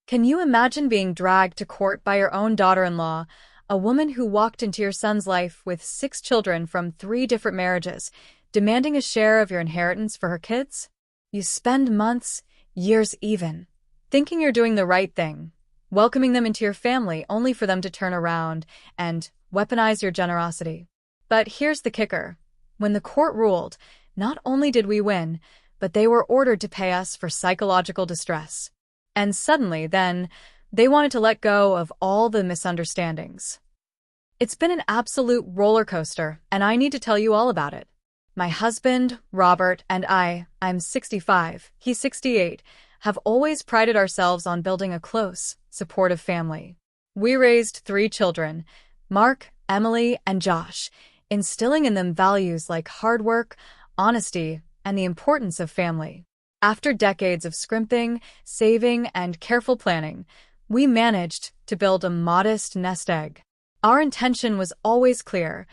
Can you imagine being dragged to court by your own daughter-in-law, a woman who walked into your son's life with 6 children from 3 different marriages, demanding a share of your inheritance for her kids? You spend months, years even, thinking you're doing the right thing, welcoming them into your family only for them to turn around and weaponize your generosity. But here's the kicker. When the court ruled, not only did we win, but they were ordered to pay us for psychological distress. And suddenly, then, they wanted to let go of all the misunderstandings. It's been an absolute roller coaster, and I need to tell you all about it. My husband, Robert, and I'm 65, he's 68, have always prided ourselves on building a close, supportive family. We raised 3 children, Mark, Emily, and Josh, instilling in them values like hard work, honesty, and the importance of family. After decades of scrimping, saving, and careful planning, we managed to build a modest nest egg. Our intention was always clear: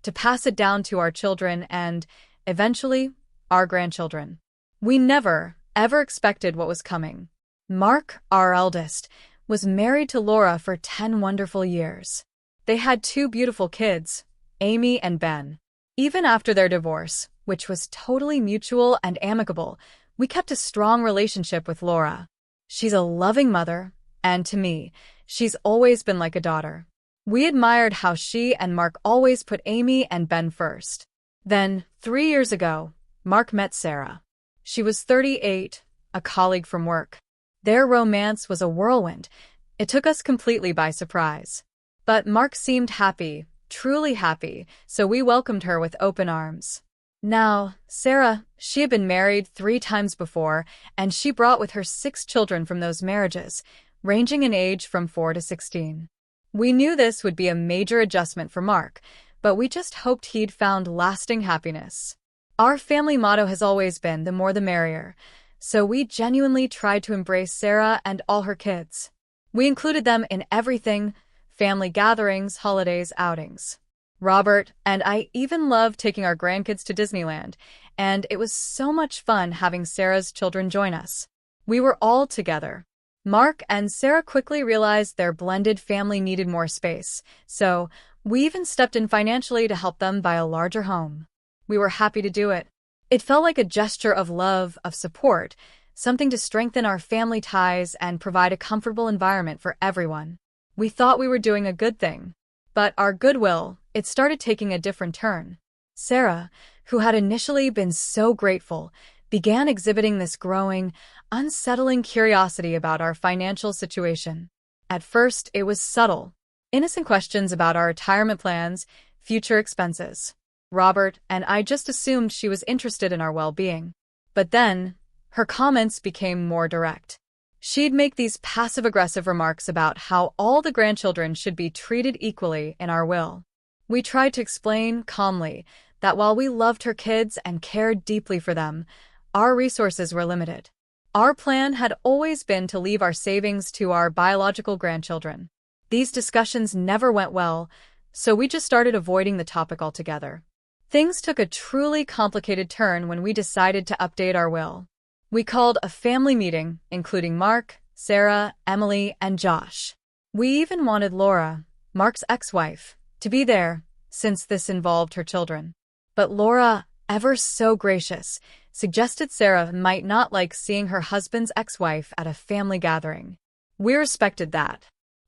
to pass it down to our children and, eventually, our grandchildren. We never, ever expected what was coming. Mark, our eldest, was married to Laura for 10 wonderful years. They had 2 beautiful kids, Amy and Ben. Even after their divorce, which was totally mutual and amicable, we kept a strong relationship with Laura. She's a loving mother, and to me, she's always been like a daughter. We admired how she and Mark always put Amy and Ben first. Then, 3 years ago, Mark met Sarah. She was 38, a colleague from work. Their romance was a whirlwind. It took us completely by surprise. But Mark seemed happy, truly happy, so we welcomed her with open arms. Now, Sarah, she had been married 3 times before, and she brought with her 6 children from those marriages, ranging in age from 4 to 16. We knew this would be a major adjustment for Mark, but we just hoped he'd found lasting happiness. Our family motto has always been the more the merrier, so we genuinely tried to embrace Sarah and all her kids. We included them in everything: family gatherings, holidays, outings. Robert and I even loved taking our grandkids to Disneyland, and it was so much fun having Sarah's children join us. We were all together. Mark and Sarah quickly realized their blended family needed more space, so we even stepped in financially to help them buy a larger home. We were happy to do it. It felt like a gesture of love, of support, something to strengthen our family ties and provide a comfortable environment for everyone. We thought we were doing a good thing. But our goodwill, it started taking a different turn. Sarah, who had initially been so grateful, began exhibiting this growing, unsettling curiosity about our financial situation. At first, it was subtle. Innocent questions about our retirement plans, future expenses. Robert and I just assumed she was interested in our well-being. But then, her comments became more direct. She'd make these passive-aggressive remarks about how all the grandchildren should be treated equally in our will. We tried to explain calmly that while we loved her kids and cared deeply for them, our resources were limited. Our plan had always been to leave our savings to our biological grandchildren. These discussions never went well, so we just started avoiding the topic altogether. Things took a truly complicated turn when we decided to update our will. We called a family meeting, including Mark, Sarah, Emily, and Josh. We even wanted Laura, Mark's ex-wife, to be there, since this involved her children. But Laura, ever so gracious, suggested Sarah might not like seeing her husband's ex-wife at a family gathering. We respected that.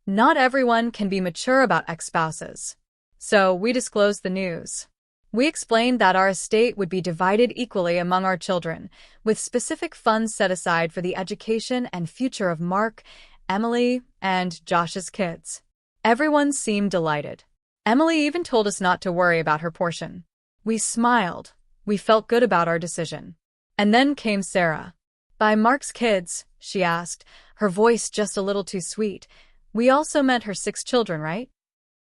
Not everyone can be mature about ex-spouses. So we disclosed the news. We explained that our estate would be divided equally among our children, with specific funds set aside for the education and future of Mark, Emily, and Josh's kids. Everyone seemed delighted. Emily even told us not to worry about her portion. We smiled. We felt good about our decision. And then came Sarah. "By Mark's kids?" she asked, her voice just a little too sweet. "We also meant her 6 children, right?"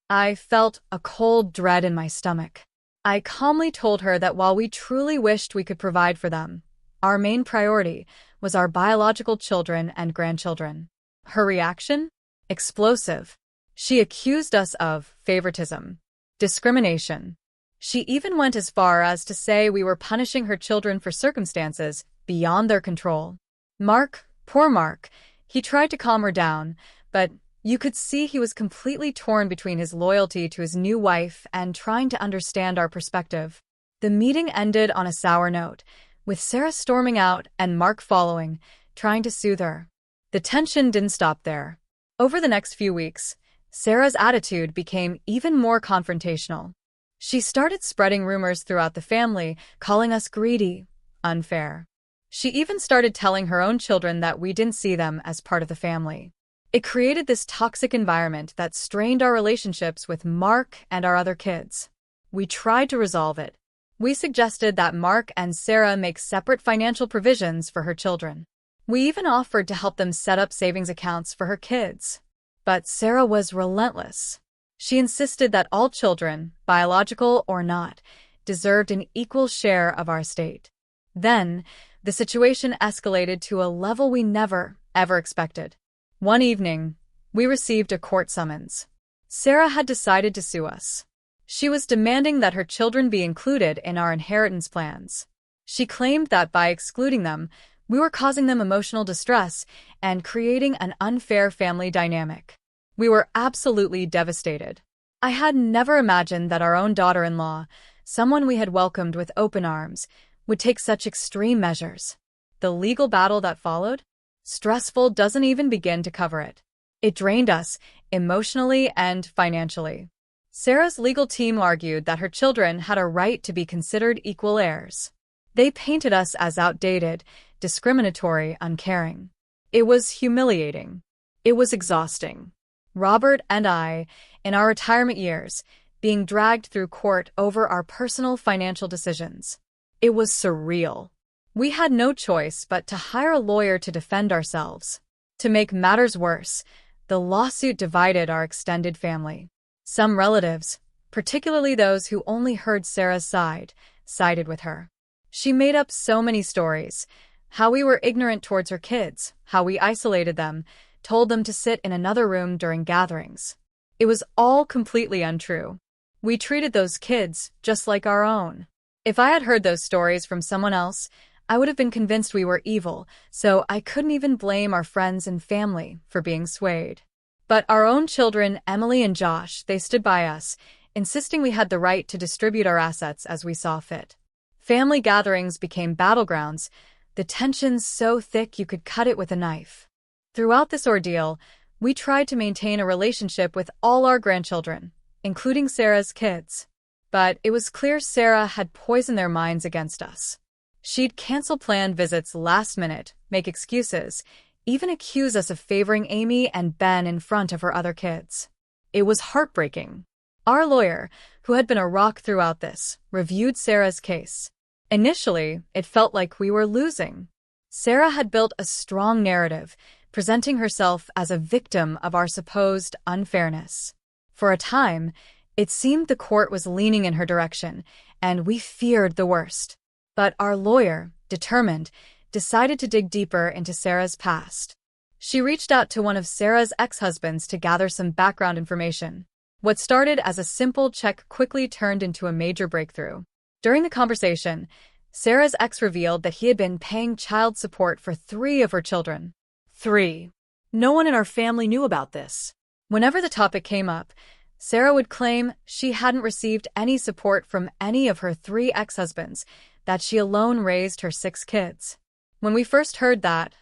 I felt a cold dread in my stomach. I calmly told her that while we truly wished we could provide for them, our main priority was our biological children and grandchildren. Her reaction? Explosive. She accused us of favoritism, discrimination. She even went as far as to say we were punishing her children for circumstances beyond their control. Mark, poor Mark, He tried to calm her down, but you could see he was completely torn between his loyalty to his new wife and trying to understand our perspective. The meeting ended on a sour note, with Sarah storming out and Mark following, trying to soothe her. The tension didn't stop there. Over the next few weeks, Sarah's attitude became even more confrontational. She started spreading rumors throughout the family, calling us greedy, unfair. She even started telling her own children that we didn't see them as part of the family. It created this toxic environment that strained our relationships with Mark and our other kids. We tried to resolve it. We suggested that Mark and Sarah make separate financial provisions for her children. We even offered to help them set up savings accounts for her kids. But Sarah was relentless. She insisted that all children, biological or not, deserved an equal share of our estate. Then, the situation escalated to a level we never, ever expected. One evening, we received a court summons. Sarah had decided to sue us. She was demanding that her children be included in our inheritance plans. She claimed that by excluding them, we were causing them emotional distress and creating an unfair family dynamic. We were absolutely devastated. I had never imagined that our own daughter-in-law, someone we had welcomed with open arms, would take such extreme measures. The legal battle that followed? Stressful doesn't even begin to cover it. It drained us, emotionally and financially. Sarah's legal team argued that her children had a right to be considered equal heirs. They painted us as outdated, discriminatory, uncaring. It was humiliating. It was exhausting. Robert and I, in our retirement years, being dragged through court over our personal financial decisions. It was surreal. We had no choice but to hire a lawyer to defend ourselves. To make matters worse, the lawsuit divided our extended family. Some relatives, particularly those who only heard Sarah's side, sided with her. She made up so many stories. How we were ignorant towards her kids, how we isolated them, told them to sit in another room during gatherings. It was all completely untrue. We treated those kids just like our own. If I had heard those stories from someone else, I would have been convinced we were evil, so I couldn't even blame our friends and family for being swayed. But our own children, Emily and Josh, they stood by us, insisting we had the right to distribute our assets as we saw fit. Family gatherings became battlegrounds, the tensions so thick you could cut it with a knife. Throughout this ordeal, we tried to maintain a relationship with all our grandchildren, including Sarah's kids. But it was clear Sarah had poisoned their minds against us. She'd cancel planned visits last minute, make excuses, even accuse us of favoring Amy and Ben in front of her other kids. It was heartbreaking. Our lawyer, who had been a rock throughout this, reviewed Sarah's case. Initially, it felt like we were losing. Sarah had built a strong narrative, presenting herself as a victim of our supposed unfairness. For a time, it seemed the court was leaning in her direction, and we feared the worst. But our lawyer, determined, decided to dig deeper into Sarah's past. She reached out to one of Sarah's ex-husbands to gather some background information. What started as a simple check quickly turned into a major breakthrough. During the conversation, Sarah's ex revealed that he had been paying child support for 3 of her children. 3. No one in our family knew about this. Whenever the topic came up, Sarah would claim she hadn't received any support from any of her 3 ex-husbands, that she alone raised her 6 kids. When we first heard that,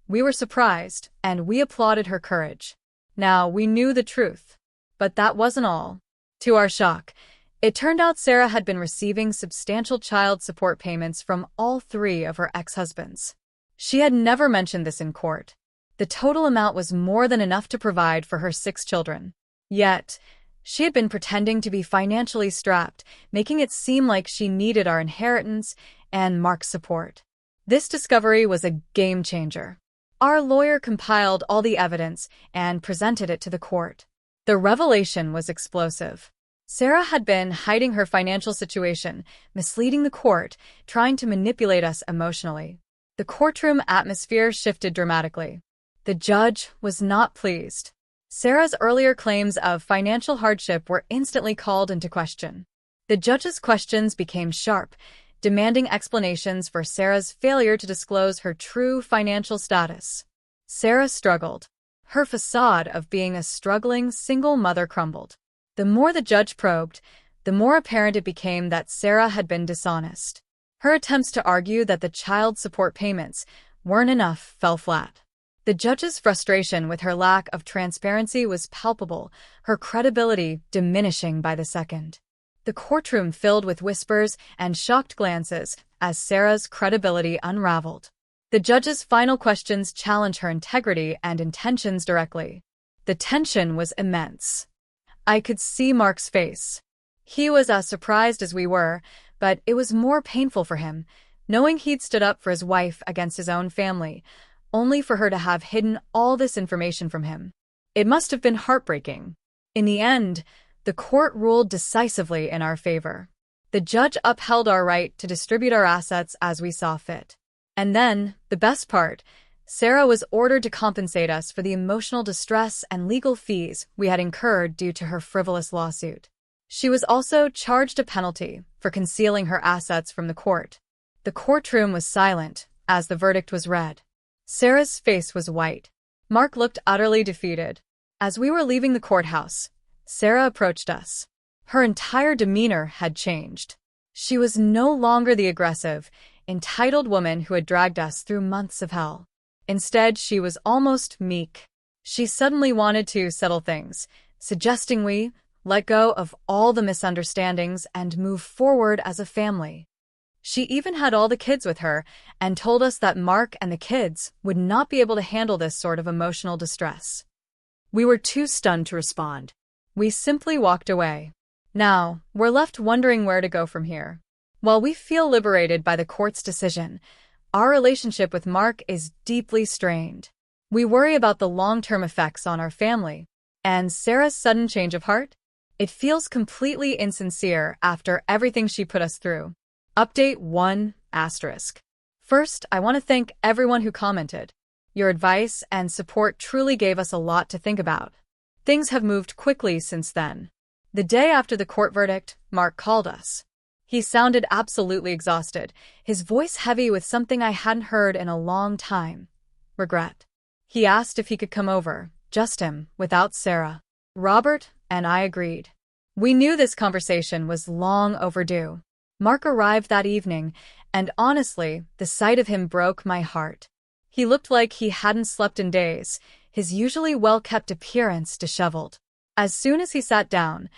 we were surprised, and we applauded her courage. Now, we knew the truth. But that wasn't all. To our shock, it turned out Sarah had been receiving substantial child support payments from all 3 of her ex-husbands. She had never mentioned this in court. The total amount was more than enough to provide for her 6 children. Yet, she had been pretending to be financially strapped, making it seem like she needed our inheritance and Mark's support. This discovery was a game-changer. Our lawyer compiled all the evidence and presented it to the court. The revelation was explosive. Sarah had been hiding her financial situation, misleading the court, trying to manipulate us emotionally. The courtroom atmosphere shifted dramatically. The judge was not pleased. Sarah's earlier claims of financial hardship were instantly called into question. The judge's questions became sharp, demanding explanations for Sarah's failure to disclose her true financial status. Sarah struggled. Her facade of being a struggling single mother crumbled. The more the judge probed, the more apparent it became that Sarah had been dishonest. Her attempts to argue that the child support payments weren't enough fell flat. The judge's frustration with her lack of transparency was palpable, her credibility diminishing by the second. The courtroom filled with whispers and shocked glances as Sarah's credibility unraveled. The judge's final questions challenged her integrity and intentions directly. The tension was immense. I could see Mark's face. He was as surprised as we were, but it was more painful for him, knowing he'd stood up for his wife against his own family, only for her to have hidden all this information from him. It must have been heartbreaking. In the end, the court ruled decisively in our favor. The judge upheld our right to distribute our assets as we saw fit. And then, the best part, Sarah was ordered to compensate us for the emotional distress and legal fees we had incurred due to her frivolous lawsuit. She was also charged a penalty for concealing her assets from the court. The courtroom was silent as the verdict was read. Sarah's face was white. Mark looked utterly defeated. As we were leaving the courthouse, Sarah approached us. Her entire demeanor had changed. She was no longer the aggressive, entitled woman who had dragged us through months of hell. Instead, she was almost meek. She suddenly wanted to settle things, suggesting we let go of all the misunderstandings and move forward as a family. She even had all the kids with her and told us that Mark and the kids would not be able to handle this sort of emotional distress. We were too stunned to respond. We simply walked away. Now, we're left wondering where to go from here. While we feel liberated by the court's decision, our relationship with Mark is deeply strained. We worry about the long-term effects on our family. And Sarah's sudden change of heart? It feels completely insincere after everything she put us through. Update 1 asterisk. First, I want to thank everyone who commented. Your advice and support truly gave us a lot to think about. Things have moved quickly since then. The day after the court verdict, Mark called us. He sounded absolutely exhausted, his voice heavy with something I hadn't heard in a long time. Regret. He asked if he could come over, just him, without Sarah. Robert and I agreed. We knew this conversation was long overdue. Mark arrived that evening, and honestly, the sight of him broke my heart. He looked like he hadn't slept in days, his usually well-kept appearance disheveled. As soon as he sat down,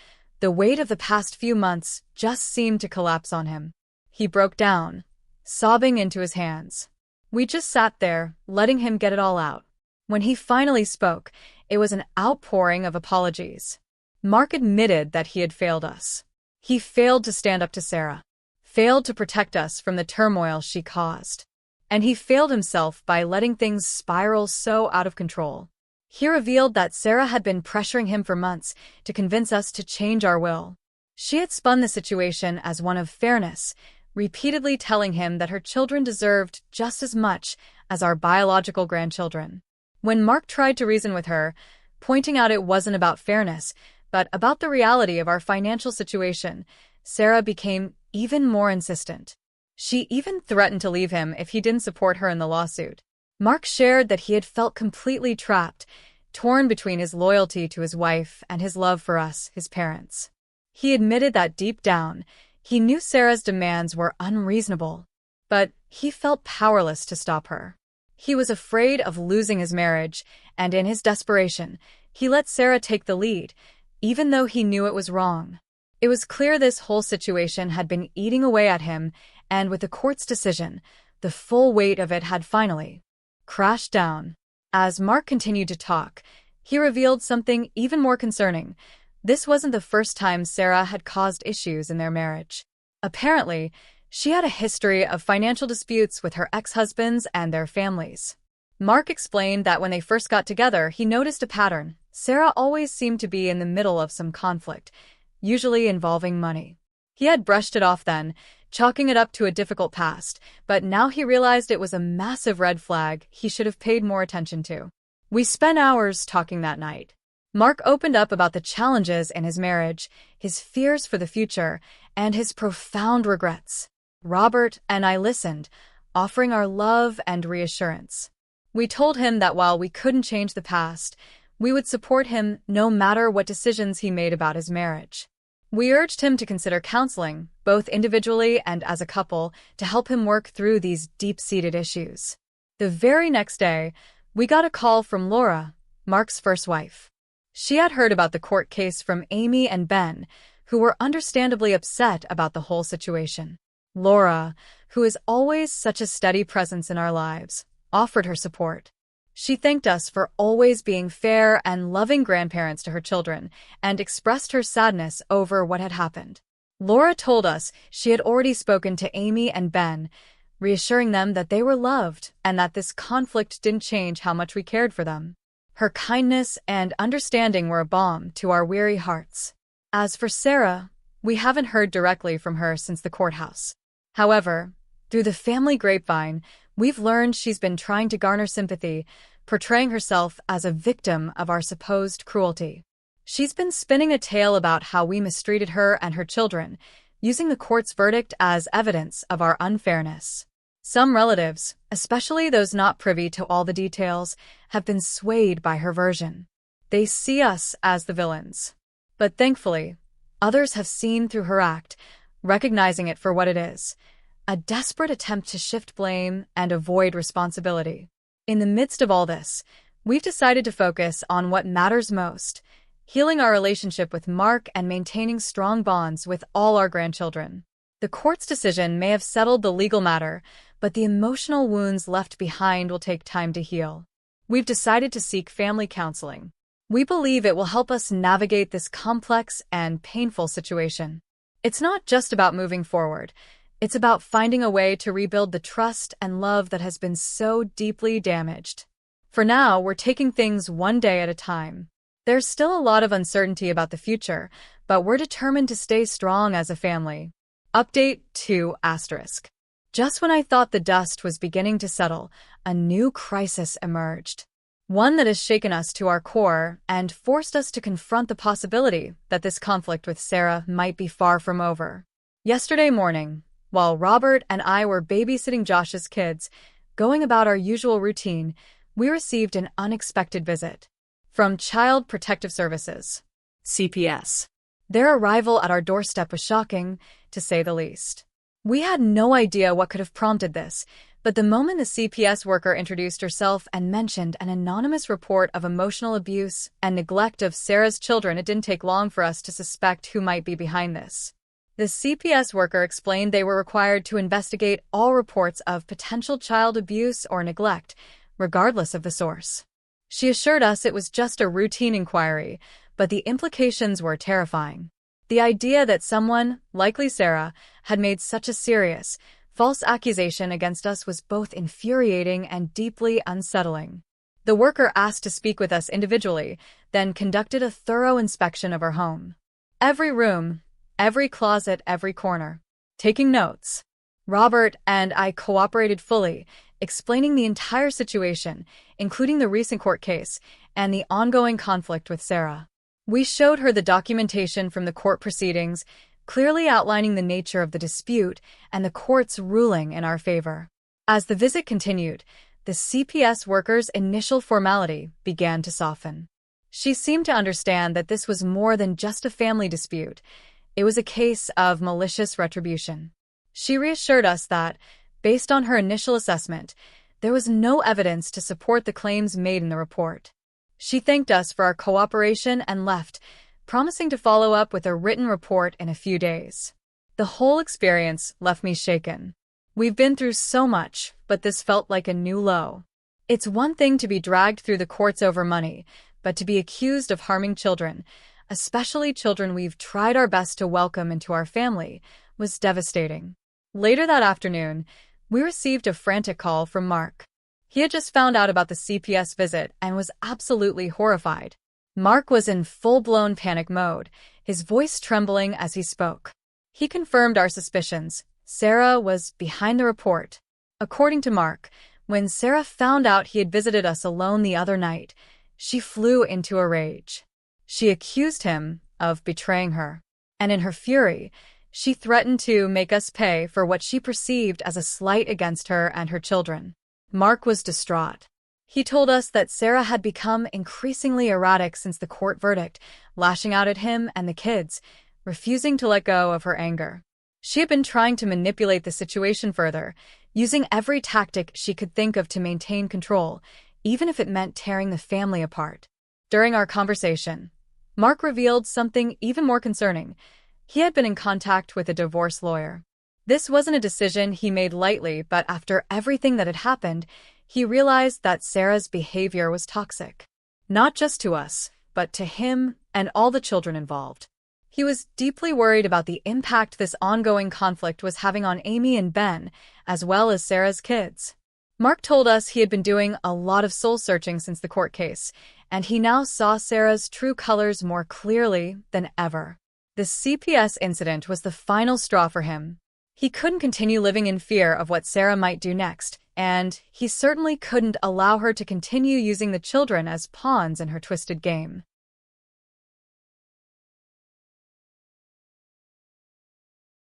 the weight of the past few months just seemed to collapse on him. He broke down, sobbing into his hands. We just sat there, letting him get it all out. When he finally spoke, it was an outpouring of apologies. Mark admitted that he had failed us. He failed to stand up to Sarah, failed to protect us from the turmoil she caused. And he failed himself by letting things spiral so out of control. He revealed that Sarah had been pressuring him for months to convince us to change our will. She had spun the situation as one of fairness, repeatedly telling him that her children deserved just as much as our biological grandchildren. When Mark tried to reason with her, pointing out it wasn't about fairness, but about the reality of our financial situation, Sarah became even more insistent. She even threatened to leave him if he didn't support her in the lawsuit. Mark shared that he had felt completely trapped, torn between his loyalty to his wife and his love for us, his parents. He admitted that deep down, he knew Sarah's demands were unreasonable, but he felt powerless to stop her. He was afraid of losing his marriage, and in his desperation, he let Sarah take the lead, even though he knew it was wrong. It was clear this whole situation had been eating away at him, and with the court's decision, the full weight of it had finally crashed down. As Mark continued to talk, he revealed something even more concerning. This wasn't the first time Sarah had caused issues in their marriage. Apparently, she had a history of financial disputes with her ex-husbands and their families. Mark explained that when they first got together, he noticed a pattern. Sarah always seemed to be in the middle of some conflict, usually involving money. He had brushed it off then, chalking it up to a difficult past, but now he realized it was a massive red flag he should have paid more attention to. We spent hours talking that night. Mark opened up about the challenges in his marriage, his fears for the future, and his profound regrets. Robert and I listened, offering our love and reassurance. We told him that while we couldn't change the past, we would support him no matter what decisions he made about his marriage. We urged him to consider counseling, both individually and as a couple, to help him work through these deep-seated issues. The very next day, we got a call from Laura, Mark's first wife. She had heard about the court case from Amy and Ben, who were understandably upset about the whole situation. Laura, who is always such a steady presence in our lives, offered her support. She thanked us for always being fair and loving grandparents to her children and expressed her sadness over what had happened. Laura told us she had already spoken to Amy and Ben, reassuring them that they were loved and that this conflict didn't change how much we cared for them. Her kindness and understanding were a balm to our weary hearts. As for Sarah, we haven't heard directly from her since the courthouse. However, through the family grapevine, we've learned she's been trying to garner sympathy, portraying herself as a victim of our supposed cruelty. She's been spinning a tale about how we mistreated her and her children, using the court's verdict as evidence of our unfairness. Some relatives, especially those not privy to all the details, have been swayed by her version. They see us as the villains. But thankfully, others have seen through her act, recognizing it for what it is: a desperate attempt to shift blame and avoid responsibility. In the midst of all this, we've decided to focus on what matters most: healing our relationship with Mark and maintaining strong bonds with all our grandchildren. The court's decision may have settled the legal matter, but the emotional wounds left behind will take time to heal. We've decided to seek family counseling. We believe it will help us navigate this complex and painful situation. It's not just about moving forward. It's about finding a way to rebuild the trust and love that has been so deeply damaged. For now, we're taking things one day at a time. There's still a lot of uncertainty about the future, but we're determined to stay strong as a family. Update 2*. Just when I thought the dust was beginning to settle, a new crisis emerged. One that has shaken us to our core and forced us to confront the possibility that this conflict with Sarah might be far from over. Yesterday morning, while Robert and I were babysitting Josh's kids, going about our usual routine, we received an unexpected visit from Child Protective Services, CPS. Their arrival at our doorstep was shocking, to say the least. We had no idea what could have prompted this, but the moment the CPS worker introduced herself and mentioned an anonymous report of emotional abuse and neglect of Sarah's children, it didn't take long for us to suspect who might be behind this. The CPS worker explained they were required to investigate all reports of potential child abuse or neglect, regardless of the source. She assured us it was just a routine inquiry, but the implications were terrifying. The idea that someone, likely Sarah, had made such a serious, false accusation against us was both infuriating and deeply unsettling. The worker asked to speak with us individually, then conducted a thorough inspection of our home. Every room, every closet, every corner. Taking notes. Robert and I cooperated fully, explaining the entire situation, including the recent court case and the ongoing conflict with Sarah. We showed her the documentation from the court proceedings, clearly outlining the nature of the dispute and the court's ruling in our favor. As the visit continued, the CPS worker's initial formality began to soften. She seemed to understand that this was more than just a family dispute. It was a case of malicious retribution. She reassured us that, based on her initial assessment, there was no evidence to support the claims made in the report. She thanked us for our cooperation and left, promising to follow up with a written report in a few days. The whole experience left me shaken. We've been through so much, but this felt like a new low. It's one thing to be dragged through the courts over money, but to be accused of harming children, especially children we've tried our best to welcome into our family, was devastating. Later that afternoon, we received a frantic call from Mark. He had just found out about the CPS visit and was absolutely horrified. Mark was in full-blown panic mode, his voice trembling as he spoke. He confirmed our suspicions. Sarah was behind the report. According to Mark, when Sarah found out he had visited us alone the other night, she flew into a rage. She accused him of betraying her, and in her fury, she threatened to make us pay for what she perceived as a slight against her and her children. Mark was distraught. He told us that Sarah had become increasingly erratic since the court verdict, lashing out at him and the kids, refusing to let go of her anger. She had been trying to manipulate the situation further, using every tactic she could think of to maintain control, even if it meant tearing the family apart. During our conversation, Mark revealed something even more concerning. He had been in contact with a divorce lawyer. This wasn't a decision he made lightly, but after everything that had happened, he realized that Sarah's behavior was toxic. Not just to us, but to him and all the children involved. He was deeply worried about the impact this ongoing conflict was having on Amy and Ben, as well as Sarah's kids. Mark told us he had been doing a lot of soul-searching since the court case, and he now saw Sarah's true colors more clearly than ever. The CPS incident was the final straw for him. He couldn't continue living in fear of what Sarah might do next, and he certainly couldn't allow her to continue using the children as pawns in her twisted game.